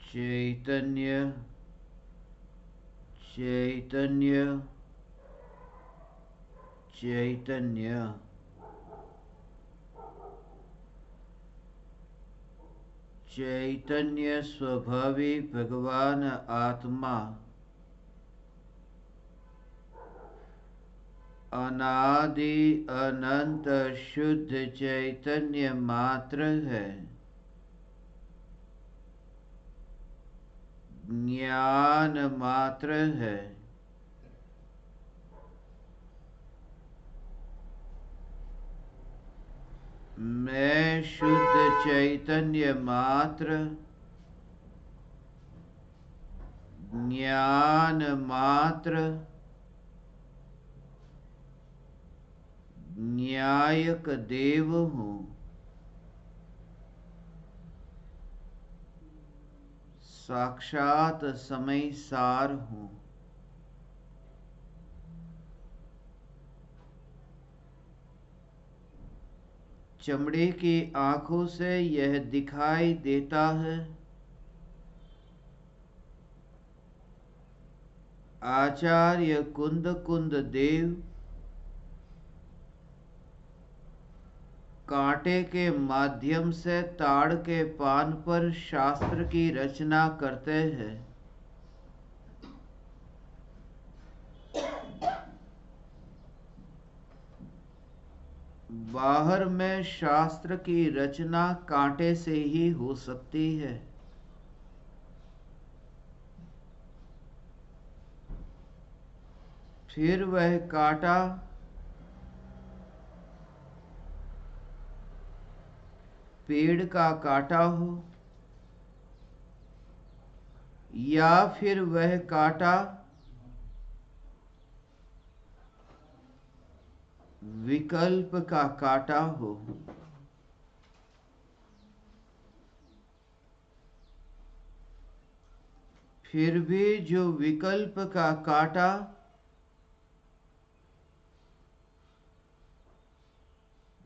चैतन्य चैतन्य चैतन्य चैतन्य स्वभावी भगवान आत्मा अनादि अनंत शुद्ध चैतन्य मात्र है। ज्ञान मात्र है। मैं शुद्ध चैतन्य मात्र, ज्ञान मात्र, न्यायक देव हूँ। साक्षात समय सार हूँ। चमड़े की आंखों से यह दिखाई देता है। आचार्य कुंद कुंद देव कांटे के माध्यम से ताड़ के पान पर शास्त्र की रचना करते हैं। बाहर में शास्त्र की रचना कांटे से ही हो सकती है। फिर वह कांटा पेड़ का कांटा हो या फिर वह कांटा विकल्प का कांटा हो। फिर भी जो विकल्प का कांटा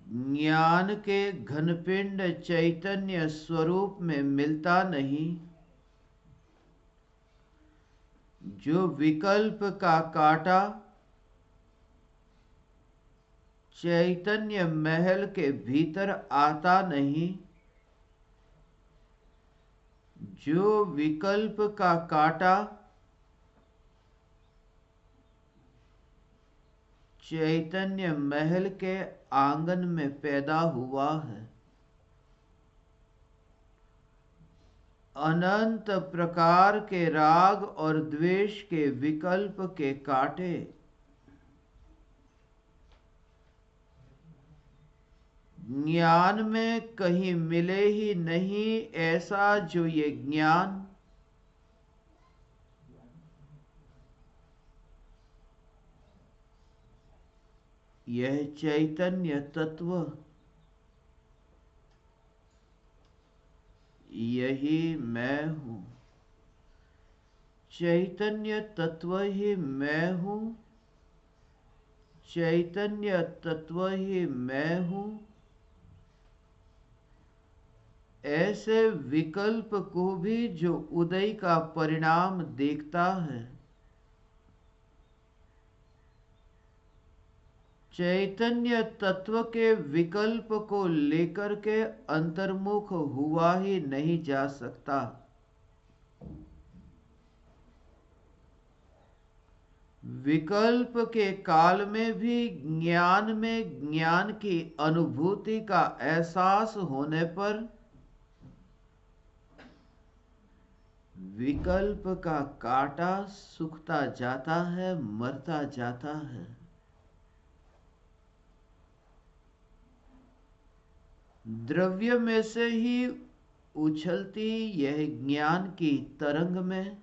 ज्ञान के घनपिंड चैतन्य स्वरूप में मिलता नहीं, जो विकल्प का कांटा चैतन्य महल के भीतर आता नहीं, जो विकल्प का कांटा चैतन्य महल के आंगन में पैदा हुआ है। अनंत प्रकार के राग और द्वेष के विकल्प के कांटे ज्ञान में कहीं मिले ही नहीं, ऐसा जो ये ज्ञान यह चैतन्य तत्व यही मैं हूँ। चैतन्य तत्व ही मैं हूँ। चैतन्य तत्व ही मैं हूँ। ऐसे विकल्प को भी जो उदय का परिणाम देखता है, चैतन्य तत्व के विकल्प को लेकर के अंतर्मुख हुआ ही नहीं जा सकता। विकल्प के काल में भी ज्ञान में ज्ञान की अनुभूति का एहसास होने पर विकल्प का कांटा सूखता जाता है, मरता जाता है। द्रव्य में से ही उछलती यह ज्ञान की तरंग में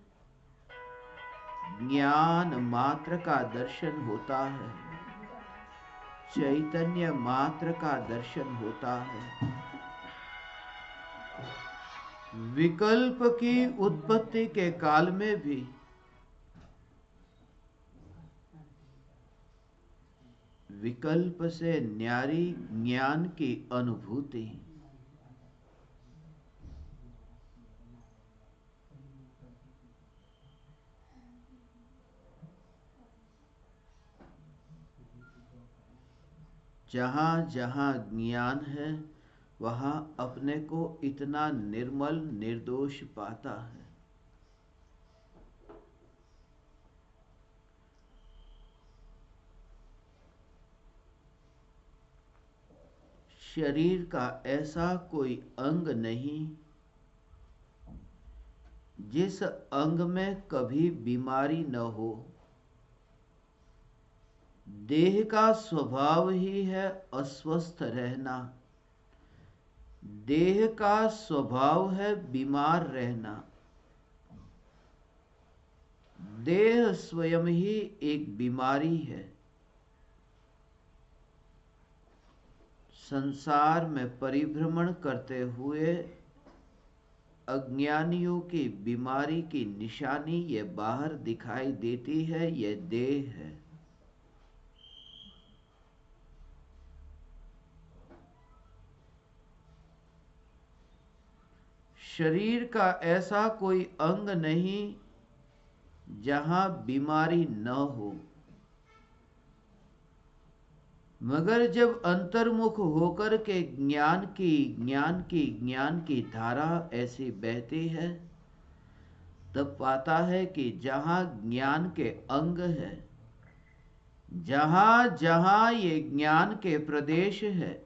ज्ञान मात्र का दर्शन होता है। चैतन्य मात्र का दर्शन होता है। विकल्प की उत्पत्ति के काल में भी विकल्प से न्यारी ज्ञान की अनुभूति। जहाँ जहाँ ज्ञान है वहाँ अपने को इतना निर्मल निर्दोष पाता है। शरीर का ऐसा कोई अंग नहीं जिस अंग में कभी बीमारी न हो। देह का स्वभाव ही है अस्वस्थ रहना, देह का स्वभाव है बीमार रहना। देह स्वयं ही एक बीमारी है। संसार में परिभ्रमण करते हुए अज्ञानियों की बीमारी की निशानी ये बाहर दिखाई देती है, ये देह है। शरीर का ऐसा कोई अंग नहीं जहां बीमारी न हो, मगर जब अंतर्मुख होकर के ज्ञान की धारा ऐसी बहती है, तब पाता है कि जहां ज्ञान के अंग है, जहां जहां ये ज्ञान के प्रदेश है,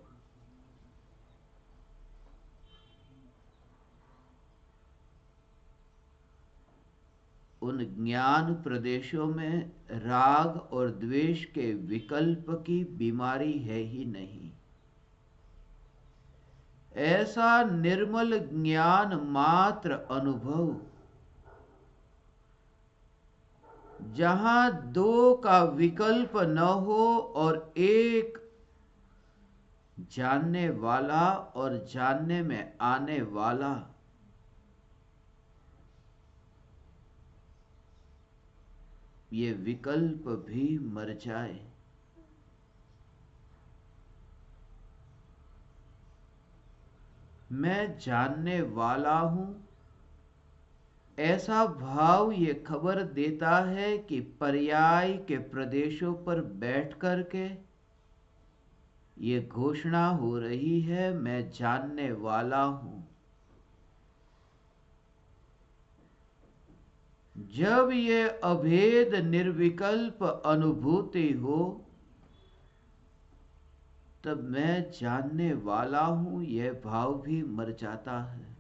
उन ज्ञान प्रदेशों में राग और द्वेष के विकल्प की बीमारी है ही नहीं। ऐसा निर्मल ज्ञान मात्र अनुभव, जहां दो का विकल्प न हो और एक जानने वाला और जानने में आने वाला, ये विकल्प भी मर जाए। मैं जानने वाला हूं, ऐसा भाव ये खबर देता है कि पर्याय के प्रदेशों पर बैठ करके ये घोषणा हो रही है, मैं जानने वाला हूं। जब ये अभेद निर्विकल्प अनुभूति हो, तब मैं जानने वाला हूं यह भाव भी मर जाता है।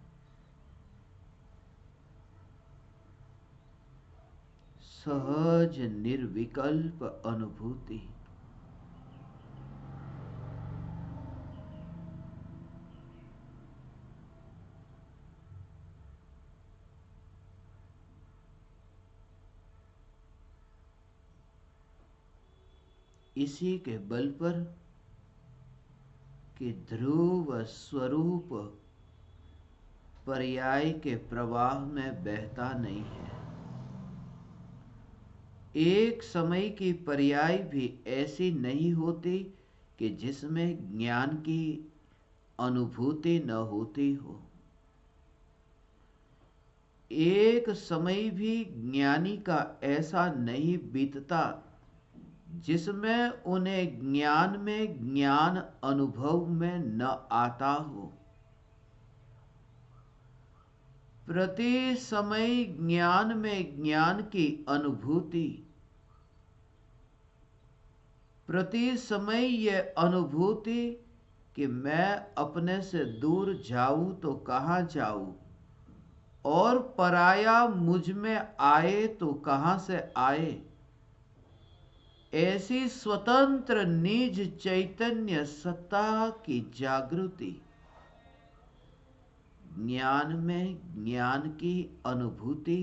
सहज निर्विकल्प अनुभूति। इसी के बल पर कि ध्रुव स्वरूप पर्याय के प्रवाह में बहता नहीं है। एक समय की पर्याय भी ऐसी नहीं होती कि जिसमें ज्ञान की अनुभूति न होती हो। एक समय भी ज्ञानी का ऐसा नहीं बीतता जिसमें उन्हें ज्ञान में ज्ञान अनुभव में न आता हो। प्रति समय ज्ञान में ज्ञान की अनुभूति, प्रति समय यह अनुभूति कि मैं अपने से दूर जाऊं तो कहां जाऊं, और पराया मुझ में आए तो कहां से आए, ऐसी स्वतंत्र निज चैतन्य सत्ता की जागृति ज्ञान में ज्ञान की अनुभूति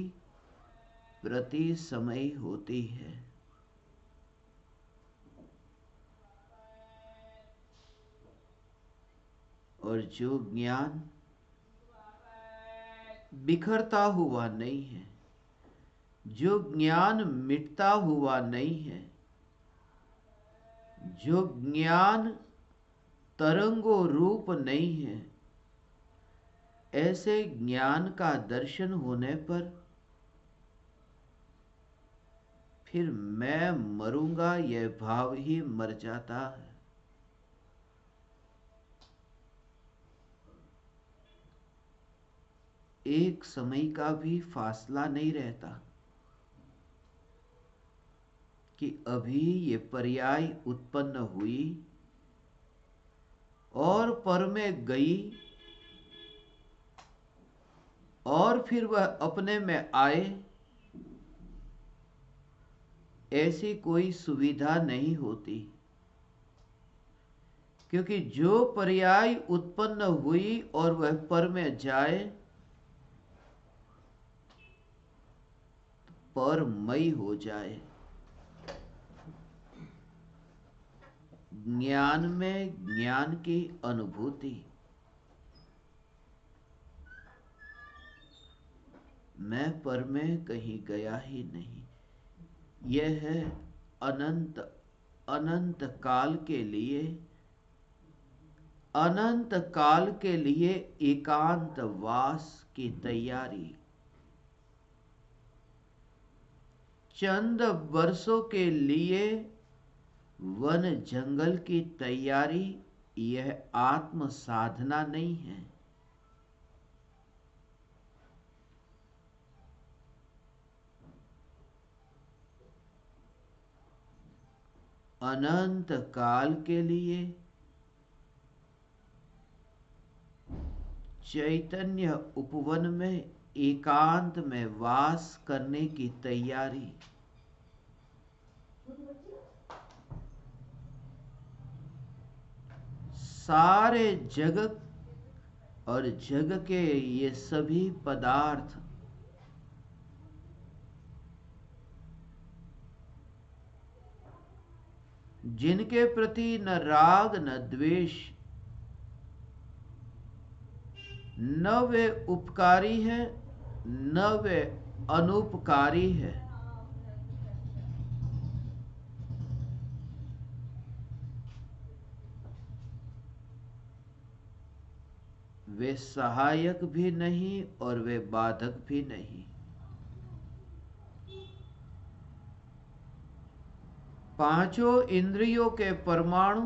प्रति समय होती है। और जो ज्ञान बिखरता हुआ नहीं है, जो ज्ञान मिटता हुआ नहीं है, जो ज्ञान तरंगो रूप नहीं है, ऐसे ज्ञान का दर्शन होने पर फिर मैं मरूंगा यह भाव ही मर जाता है। एक समय का भी फासला नहीं रहता कि अभी ये पर्याय उत्पन्न हुई और पर में गई और फिर वह अपने में आए, ऐसी कोई सुविधा नहीं होती। क्योंकि जो पर्याय उत्पन्न हुई और वह पर में जाए, परमय हो जाए। ज्ञान में ज्ञान की अनुभूति। मैं पर में कहीं गया ही नहीं। यह है अनंत अनंत काल के लिए, अनंत काल के लिए एकांतवास की तैयारी। चंद वर्षों के लिए वन जंगल की तैयारी, यह आत्म साधना नहीं है। अनंत काल के लिए चैतन्य उपवन में एकांत में वास करने की तैयारी। सारे जगत और जग के ये सभी पदार्थ जिनके प्रति न राग न द्वेष, न वे उपकारी है न वे अनुपकारी है, वे सहायक भी नहीं और वे बाधक भी नहीं। पांचों इंद्रियों के परमाणु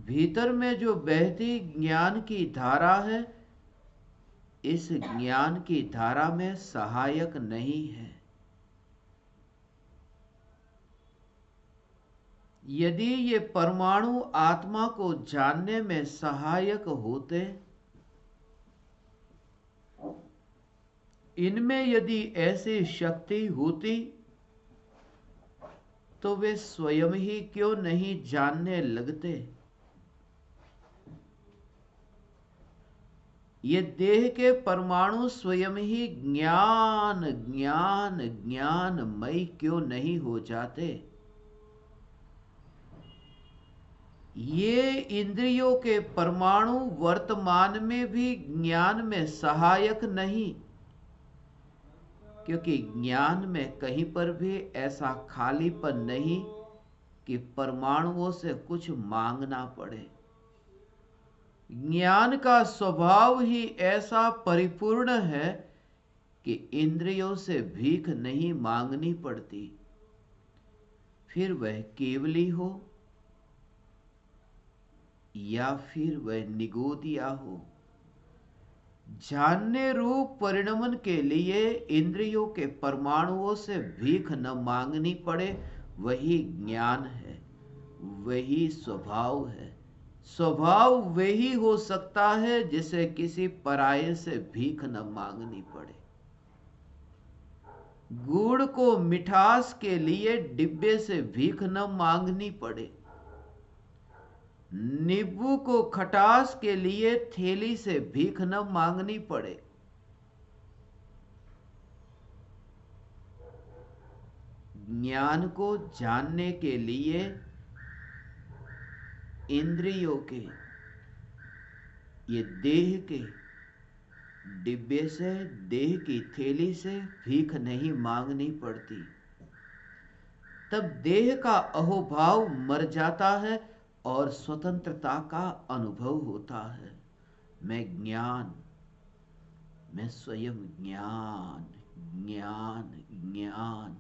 भीतर में जो बहती ज्ञान की धारा है, इस ज्ञान की धारा में सहायक नहीं है। यदि ये परमाणु आत्मा को जानने में सहायक होते, इनमें यदि ऐसी शक्ति होती, तो वे स्वयं ही क्यों नहीं जानने लगते। ये देह के परमाणु स्वयं ही ज्ञान ज्ञान ज्ञानमय क्यों नहीं हो जाते। ये इंद्रियों के परमाणु वर्तमान में भी ज्ञान में सहायक नहीं, क्योंकि ज्ञान में कहीं पर भी ऐसा खालीपन नहीं कि परमाणुओं से कुछ मांगना पड़े। ज्ञान का स्वभाव ही ऐसा परिपूर्ण है कि इंद्रियों से भीख नहीं मांगनी पड़ती। फिर वह केवली हो या फिर वह निगोदिया हो, जानने रूप परिणमन के लिए इंद्रियों के परमाणुओं से भीख न मांगनी पड़े, वही ज्ञान है, वही स्वभाव है। स्वभाव वही हो सकता है जिसे किसी पराये से भीख न मांगनी पड़े। गुड़ को मिठास के लिए डिब्बे से भीख न मांगनी पड़े, नींबू को खटास के लिए थैली से भीख न मांगनी पड़े। ज्ञान को जानने के लिए इंद्रियों के, ये देह के डिब्बे से, देह की थैली से भीख नहीं मांगनी पड़ती। तब देह का अहोभाव मर जाता है और स्वतंत्रता का अनुभव होता है। मैं ज्ञान, मैं स्वयं ज्ञान ज्ञान ज्ञान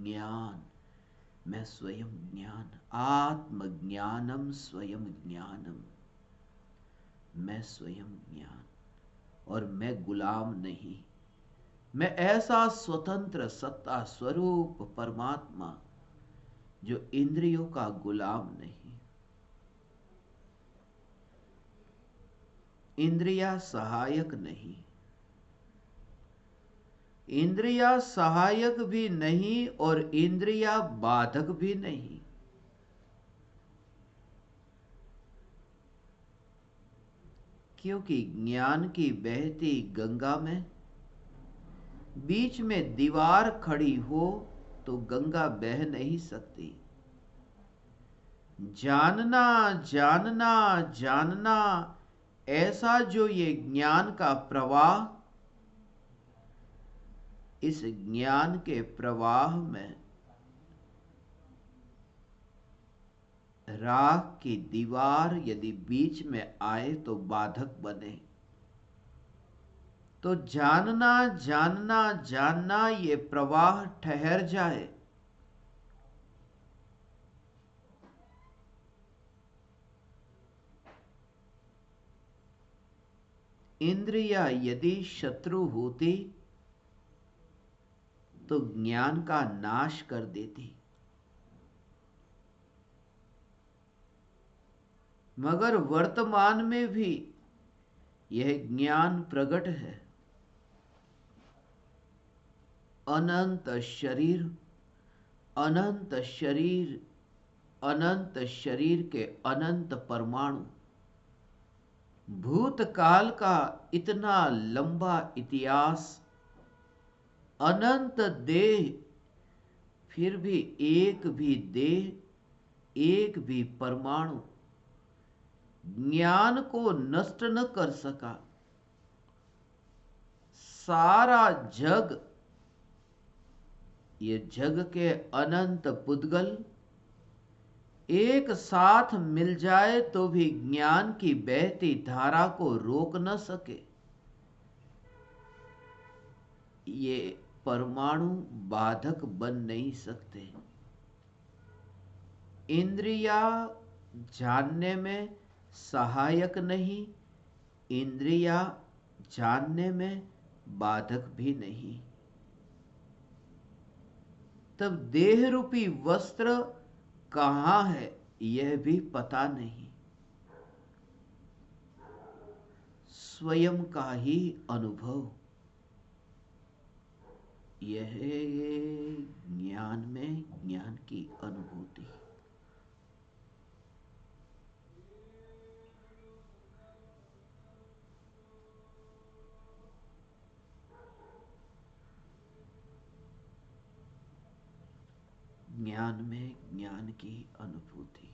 ज्ञान, मैं स्वयं ज्ञान, आत्मज्ञानम स्वयं ज्ञानम। मैं स्वयं ज्ञान, और मैं गुलाम नहीं। मैं ऐसा स्वतंत्र सत्ता स्वरूप परमात्मा जो इंद्रियों का गुलाम नहीं। इंद्रिया सहायक नहीं, इंद्रिया सहायक भी नहीं और इंद्रिया बाधक भी नहीं। क्योंकि ज्ञान की बहती गंगा में बीच में दीवार खड़ी हो तो गंगा बह नहीं सकती। जानना जानना जानना, ऐसा जो ये ज्ञान का प्रवाह, इस ज्ञान के प्रवाह में राख की दीवार यदि बीच में आए तो बाधक बने। तो जानना जानना जानना, ये प्रवाह ठहर जाए। इंद्रिया यदि शत्रु होती तो ज्ञान का नाश कर देती, मगर वर्तमान में भी यह ज्ञान प्रकट है। अनंत शरीर, अनंत शरीर, अनंत शरीर के अनंत परमाणु, भूतकाल का इतना लंबा इतिहास, अनंत देह, फिर भी एक भी देह, एक भी परमाणु ज्ञान को नष्ट न कर सका। सारा जग, ये जग के अनंत पुद्गल एक साथ मिल जाए तो भी ज्ञान की बहती धारा को रोक न सके। ये परमाणु बाधक बन नहीं सकते। इंद्रिया जानने में सहायक नहीं, इंद्रिया जानने में बाधक भी नहीं। तब देह रूपी वस्त्र कहाँ है यह भी पता नहीं। स्वयं का ही अनुभव, यह ज्ञान में ज्ञान की अनुभूति। ज्ञान में ज्ञान की अनुभूति।